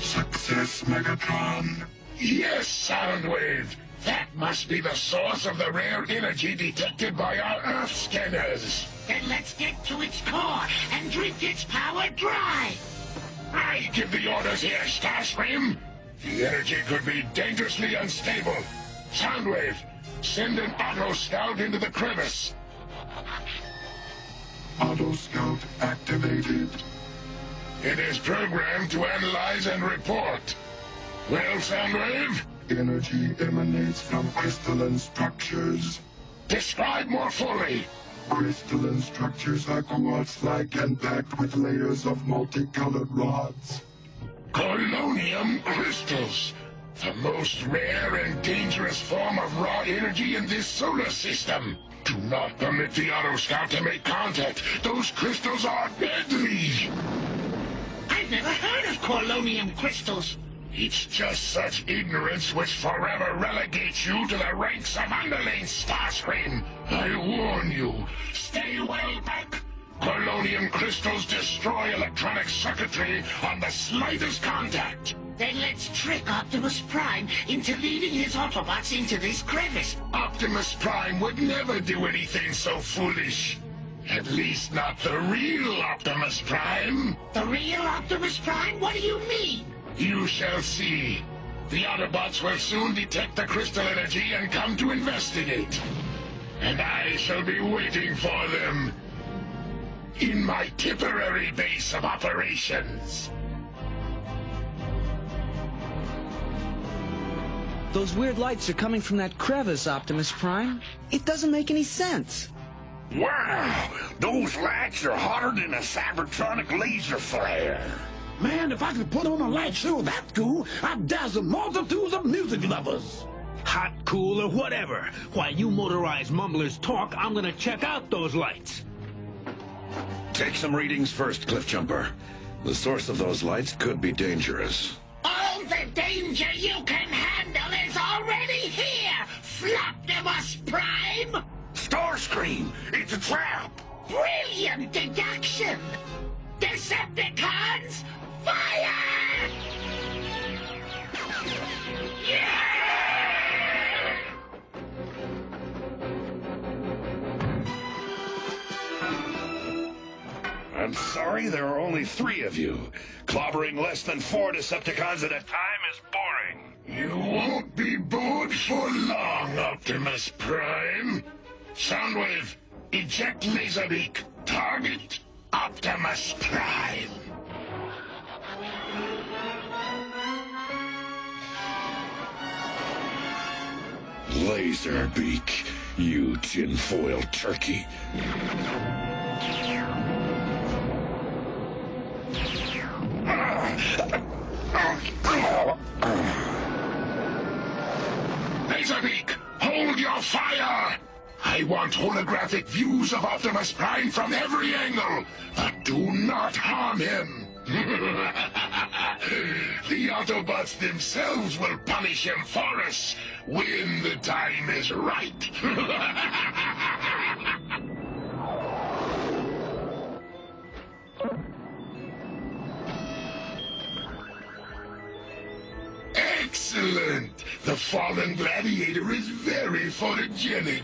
Success, Megatron. Yes, Soundwave. That must be the source of the rare energy detected by our Earth scanners. Then let's get to its core and drink its power dry. I give the orders here, Starscream. The energy could be dangerously unstable. Soundwave, send an Auto Scout into the crevice. Auto Scout activated. It is programmed to analyze and report. Well, Soundwave? Energy emanates from crystalline structures. Describe more fully. Crystalline structures are quartz-like and packed with layers of multicolored rods. Colonium crystals. The most rare and dangerous form of raw energy in this solar system. Do not permit the Auto Scout to make contact. Those crystals are deadly. I've never heard of colonium crystals. It's just such ignorance which forever relegates you to the ranks of underlings, Starscream. I warn you, stay well back. Colonium crystals destroy electronic circuitry on the slightest contact. Then let's trick Optimus Prime into leading his Autobots into this crevice. Optimus Prime would never do anything so foolish. At least not the real Optimus Prime. The real Optimus Prime? What do you mean? You shall see. The Autobots will soon detect the crystal energy and come to investigate. And I shall be waiting for them in my temporary base of operations. Those weird lights are coming from that crevice, Optimus Prime. It doesn't make any sense. Wow! Those lights are hotter than a Cybertronic laser flare. Man, if I could put on a light show that cool, I'd dazzle multitudes of music lovers. Hot, cool, or whatever. While you motorized mumblers talk, I'm gonna check out those lights. Take some readings first, Cliffjumper. The source of those lights could be dangerous. All the danger you can handle is already here, Floptimus Prime! Starscream! It's a trap! Brilliant deduction! Decepticons, fire! Yeah! I'm sorry, there are only 3 of you. Clobbering less than 4 Decepticons at a time is boring. You won't be bored for long, Optimus Prime. Soundwave, eject Laserbeak. Target Optimus Prime. Laserbeak, you tinfoil turkey. Laserbeak, hold your fire! I want holographic views of Optimus Prime from every angle, but do not harm him. The Autobots themselves will punish him for us when the time is right. Excellent! The fallen gladiator is very photogenic.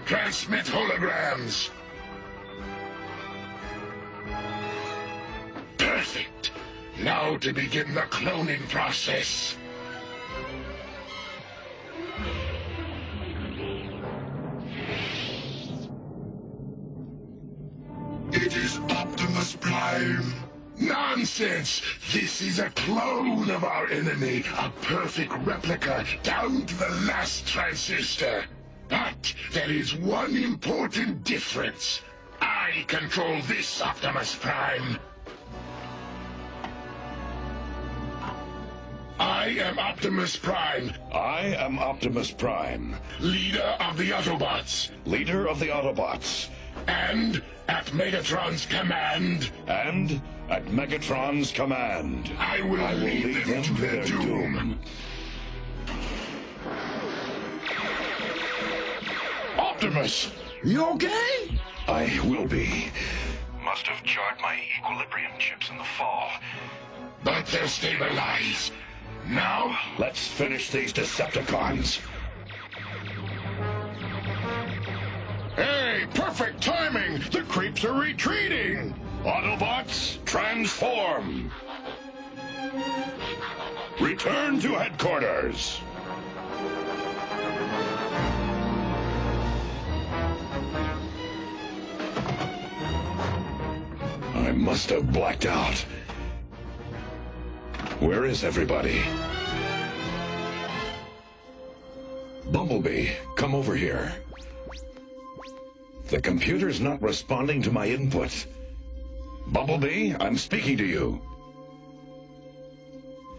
Transmit holograms. Perfect. Now to begin the cloning process. It is Optimus Prime. Nonsense! This is a clone of our enemy, a perfect replica, down to the last transistor. But there is one important difference. I control this Optimus Prime. I am Optimus Prime. I am Optimus Prime. Leader of the Autobots. Leader of the Autobots. And at Megatron's command. And at Megatron's command. I will lead them to their doom. Optimus! You okay? I will be. Must have jarred my equilibrium chips in the fall. but they're stabilized. Now, Let's finish these Decepticons. hey, perfect timing! The creeps are retreating! Autobots, transform! Return to headquarters! I must have blacked out. Where is everybody? Bumblebee, come over here. The computer's not responding to my input. Bumblebee, I'm speaking to you.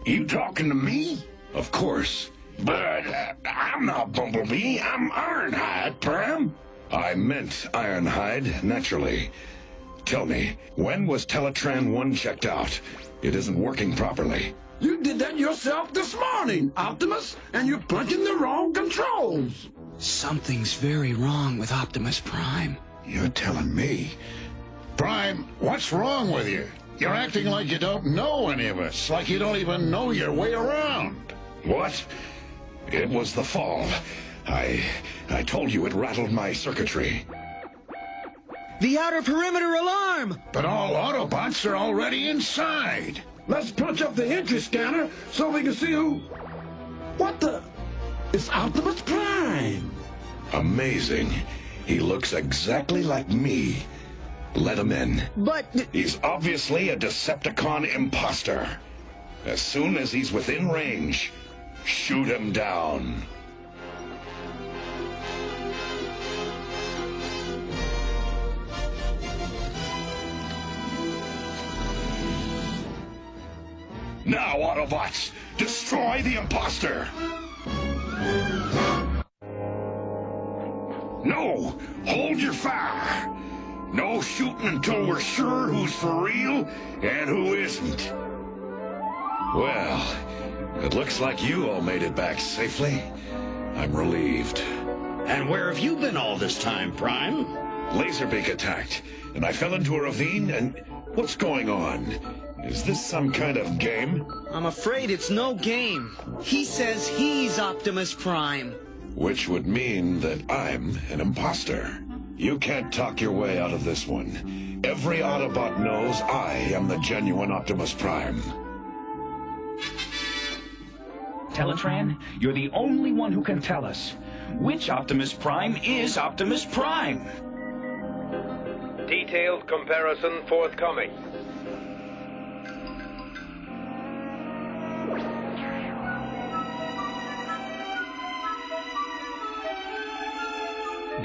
You talking to me? Of course. But I'm not Bumblebee. I'm Ironhide, Prime. I meant Ironhide, naturally. Tell me, when was Teletran 1 checked out? It isn't working properly. You did that yourself this morning, Optimus, and you're punching the wrong controls. Something's very wrong with Optimus Prime. You're telling me? Prime, what's wrong with you? You're acting like you don't know any of us, like you don't even know your way around. What? It was the fall. I told you it rattled my circuitry. The outer perimeter alarm! But all Autobots are already inside. Let's punch up the entry scanner so we can see who... What the... It's Optimus Prime! Amazing. He looks exactly like me. Let him in. But... He's obviously a Decepticon imposter. As soon as he's within range, shoot him down. Now, Autobots, destroy the imposter! No! Hold your fire! No shooting until we're sure who's for real and who isn't. Well, it looks like you all made it back safely. I'm relieved. And where have you been all this time, Prime? Laserbeak attacked, and I fell into a ravine, and what's going on? Is this some kind of game? I'm afraid it's no game. He says he's Optimus Prime. Which would mean that I'm an imposter. You can't talk your way out of this one. Every Autobot knows I am the genuine Optimus Prime. Teletran, you're the only one who can tell us. Which Optimus Prime is Optimus Prime? Detailed comparison forthcoming.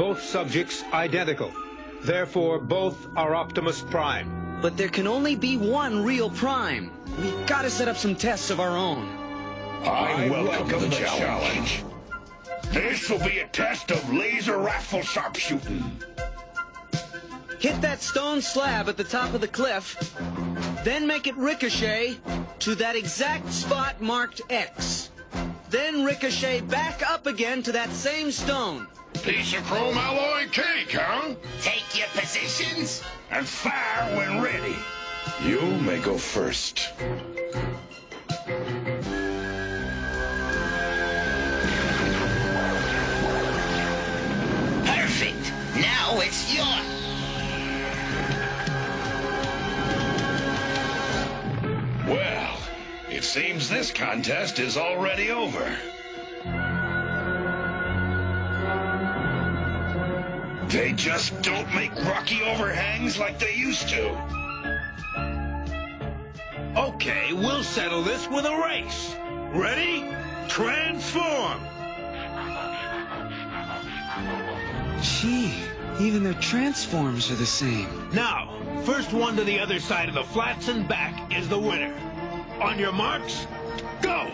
Both subjects identical. Therefore, both are Optimus Prime. But there can only be one real Prime. We've got to set up some tests of our own. I welcome the challenge. This will be a test of laser rifle sharpshooting. Hit that stone slab at the top of the cliff, then make it ricochet to that exact spot marked X. Then ricochet back up again to that same stone. Piece of chrome alloy cake, huh? Take your positions. And fire when ready. You may go first. Perfect. Now it's yours. Well, it seems this contest is already over. They just don't make rocky overhangs like they used to. Okay, we'll settle this with a race. Ready? Transform! Gee, even their transforms are the same. Now, first one to the other side of the flats and back is the winner. On your marks, go!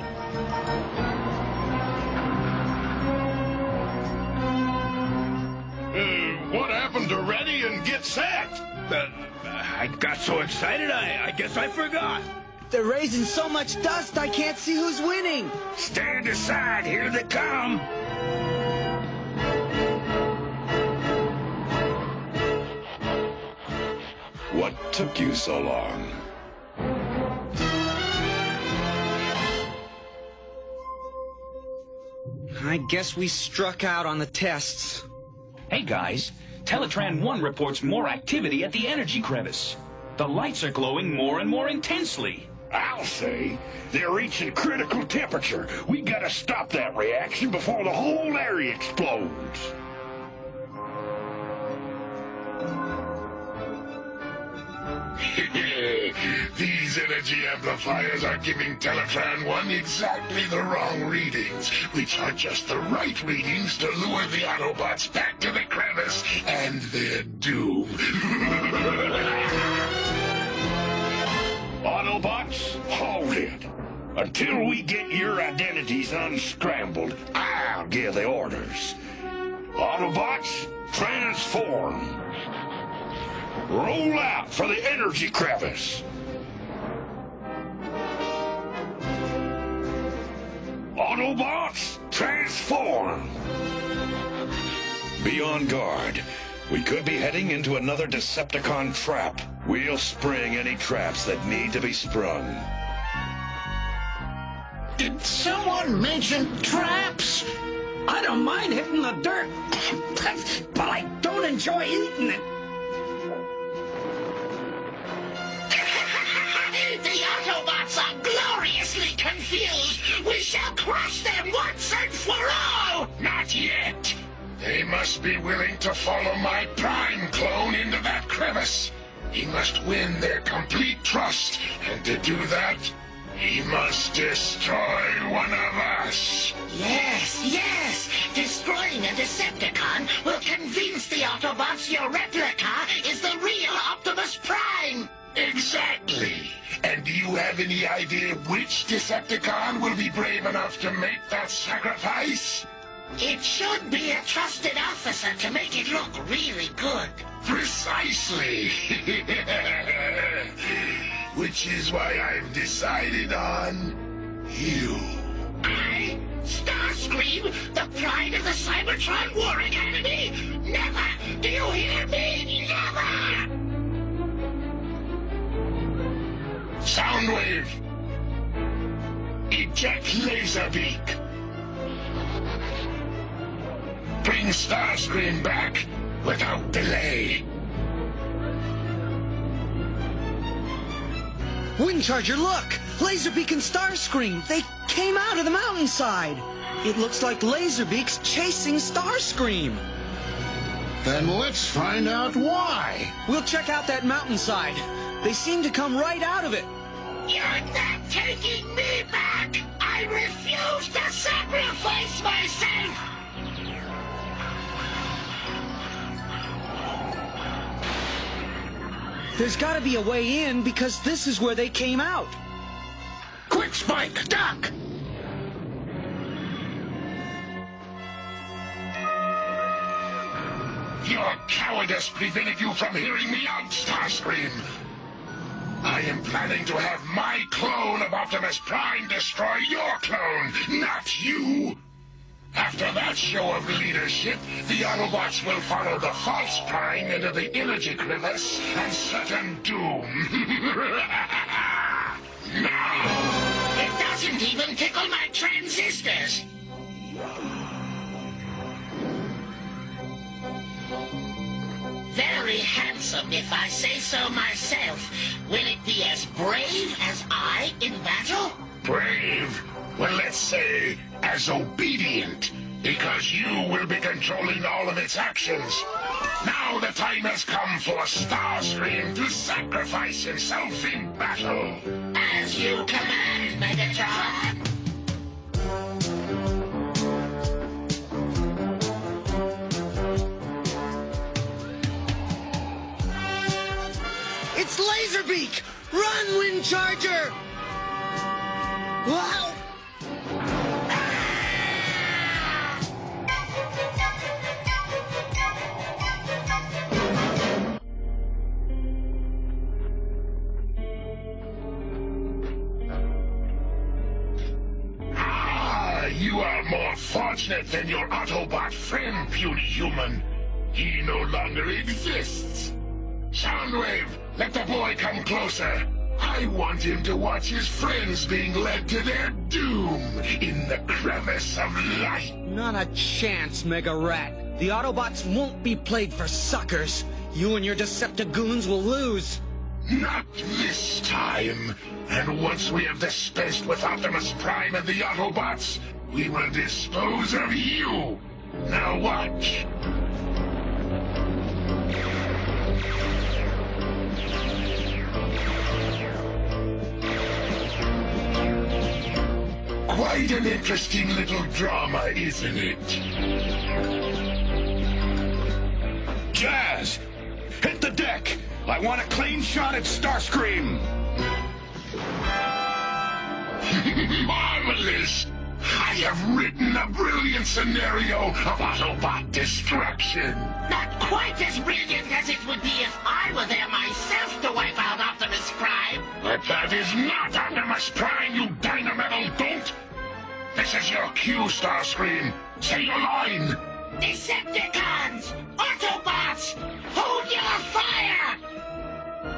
What happened to ready and get set? I got so excited, I guess I forgot. They're raising so much dust I can't see who's winning. Stand aside, here they come. What took you so long? I guess we struck out on the tests. Hey guys, Teletran 1 reports more activity at the energy crevice. The lights are glowing more and more intensely. I'll say they're reaching critical temperature. We gotta stop that reaction before the whole area explodes. These energy amplifiers are giving Teletran 1 exactly the wrong readings, which are just the right readings to lure the Autobots back to the crevice and their doom. Autobots, hold it. Until we get your identities unscrambled, I'll give the orders. Autobots, transform. Roll out for the energy crevice. Autobots, transform. Be on guard. We could be heading into another Decepticon trap. We'll spring any traps that need to be sprung. Did someone mention traps? I don't mind hitting the dirt, but I don't enjoy eating it. The Autobots are gloriously confused. We shall crush them once and for all. Not yet. They must be willing to follow my Prime clone into that crevice. He must win their complete trust, and to do that, he must destroy one of us. Yes, yes. Destroying a Decepticon will convince the Autobots your replica is the real Optimus Prime. Exactly. And do you have any idea which Decepticon will be brave enough to make that sacrifice? It should be a trusted officer to make it look really good. Precisely. Which is why I've decided on you. I, Starscream, the pride of the Cybertron War Academy? Never! Do you hear me? Never! Soundwave! Eject Laserbeak! Bring Starscream back without delay. Windcharger, look! Laserbeak and Starscream! They came out of the mountainside! It looks like Laserbeak's chasing Starscream! Then let's find out why. We'll check out that mountainside. They seem to come right out of it. You're not taking me back! I refuse to sacrifice myself! There's gotta be a way in, because this is where they came out. Quick, Spike, duck! Your cowardice prevented you from hearing me out, Starscream. I am planning to have my clone of Optimus Prime destroy your clone, not you. After that show of leadership, the Autobots will follow the false Prime into the energy crevice and certain doom. Now! It doesn't even tickle my transistors! Very handsome, if I say so myself. Will it be as brave as I in battle? Brave? Well, let's say as obedient, because you will be controlling all of its actions. Now the time has come for Starscream to sacrifice himself in battle. As you command, Megatron. It's Laserbeak! Run, Windcharger! Wow! You are more fortunate than your Autobot friend, puny human. He no longer exists. Soundwave, let the boy come closer. I want him to watch his friends being led to their doom in the crevice of light. Not a chance, Mega Rat. The Autobots won't be played for suckers. You and your Deceptigoons will lose. Not this time. And once we have dispensed with Optimus Prime and the Autobots, we will dispose of you. Now watch. Quite an interesting little drama, isn't it? Jazz! Hit the deck! I want a clean shot at Starscream! Marvelous! I have written a brilliant scenario of Autobot destruction. Not quite as brilliant as it would be if I were there myself to wipe out Optimus Prime. But that is not Optimus Prime, you Dynametal dolt! This is your cue, Starscream. Say your line. Decepticons! Autobots! Hold your fire!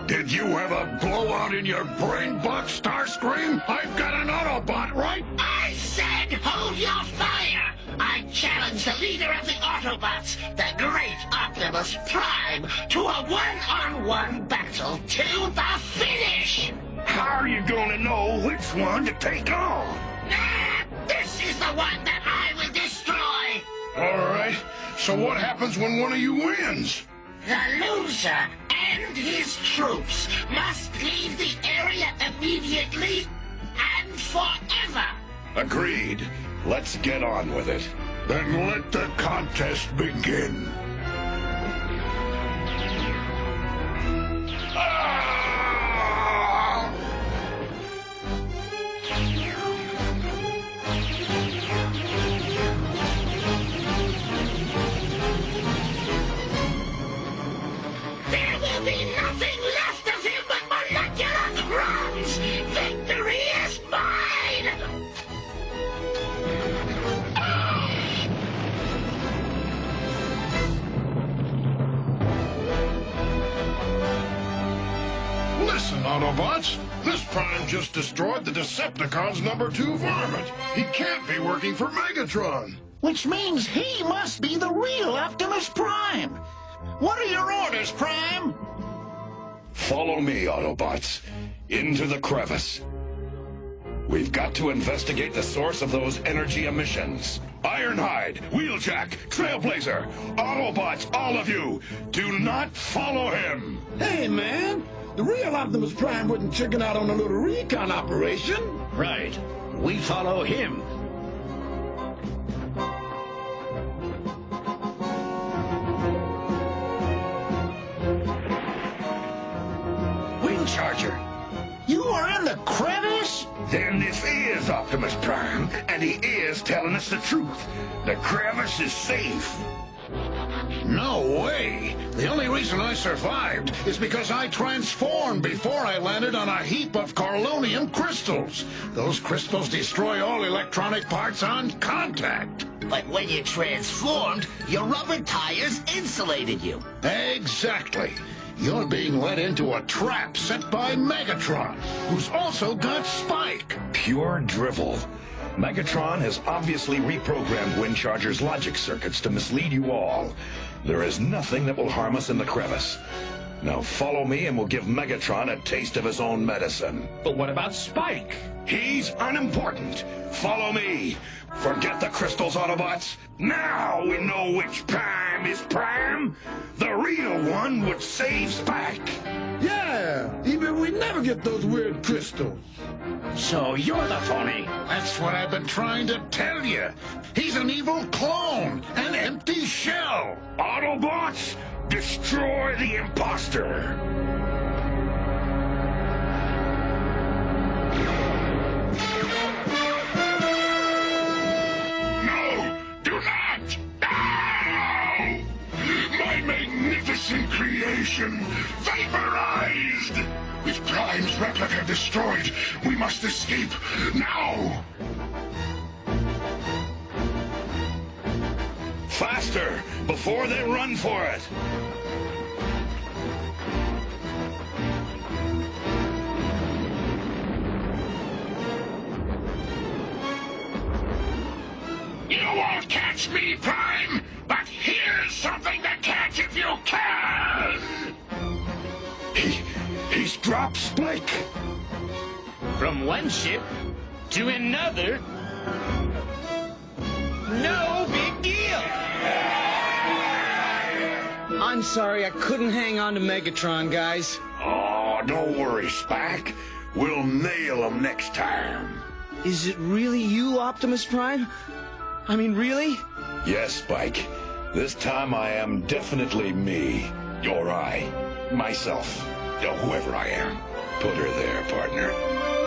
Did you have a blowout in your brain box, Starscream? I've got an Autobot, right? I said hold your fire! I challenge the leader of the Autobots, the great Optimus Prime, to a one-on-one battle to the finish! How are you gonna know which one to take on? This is the one that I will destroy! All right. So what happens when one of you wins? The loser and his troops must leave the area immediately and forever! Agreed. Let's get on with it. Then let the contest begin. There will be nothing left of him but molecular crumbs! Victory is mine! Listen, Autobots. This Prime just destroyed the Decepticons' #2 varmint. He can't be working for Megatron. Which means he must be the real Optimus Prime. What are your orders, Prime? Follow me, Autobots. Into the crevice. We've got to investigate the source of those energy emissions. Ironhide, Wheeljack, Trailblazer, Autobots, all of you, do not follow him. Hey, man. The real Optimus Prime wouldn't chicken out on a little recon operation. Right. We follow him. Charger. You are in the crevice? Then this is Optimus Prime, and he is telling us the truth. The crevice is safe. No way! The only reason I survived is because I transformed before I landed on a heap of Corlonium crystals. Those crystals destroy all electronic parts on contact. But when you transformed, your rubber tires insulated you. Exactly. You're being led into a trap set by Megatron, who's also got Spike. Pure drivel. Megatron has obviously reprogrammed Windcharger's logic circuits to mislead you all. There is nothing that will harm us in the crevice. Now follow me and we'll give Megatron a taste of his own medicine. But what about Spike? He's unimportant. Follow me. Forget the crystals, Autobots. Now we know which Prime is Prime. The real one would save Spike. Yeah, even if we never get those weird crystals. So you're the phony. That's what I've been trying to tell you. He's an evil clone, an empty shell. Autobots, destroy the imposter. No, do not! Ow! My magnificent creation, vaporized! With Prime's replica destroyed, we must escape now! Faster, before they run for it! catch me, Prime, but here's something to catch if you can! He's dropped Spike. From one ship to another. No big deal. I'm sorry, I couldn't hang on to Megatron, guys. Oh, don't worry, Spike. We'll nail him next time. Is it really you, Optimus Prime? I mean, really? Yes, Spike. This time I am definitely me. Or I. Myself. Whoever I am. Put her there, partner.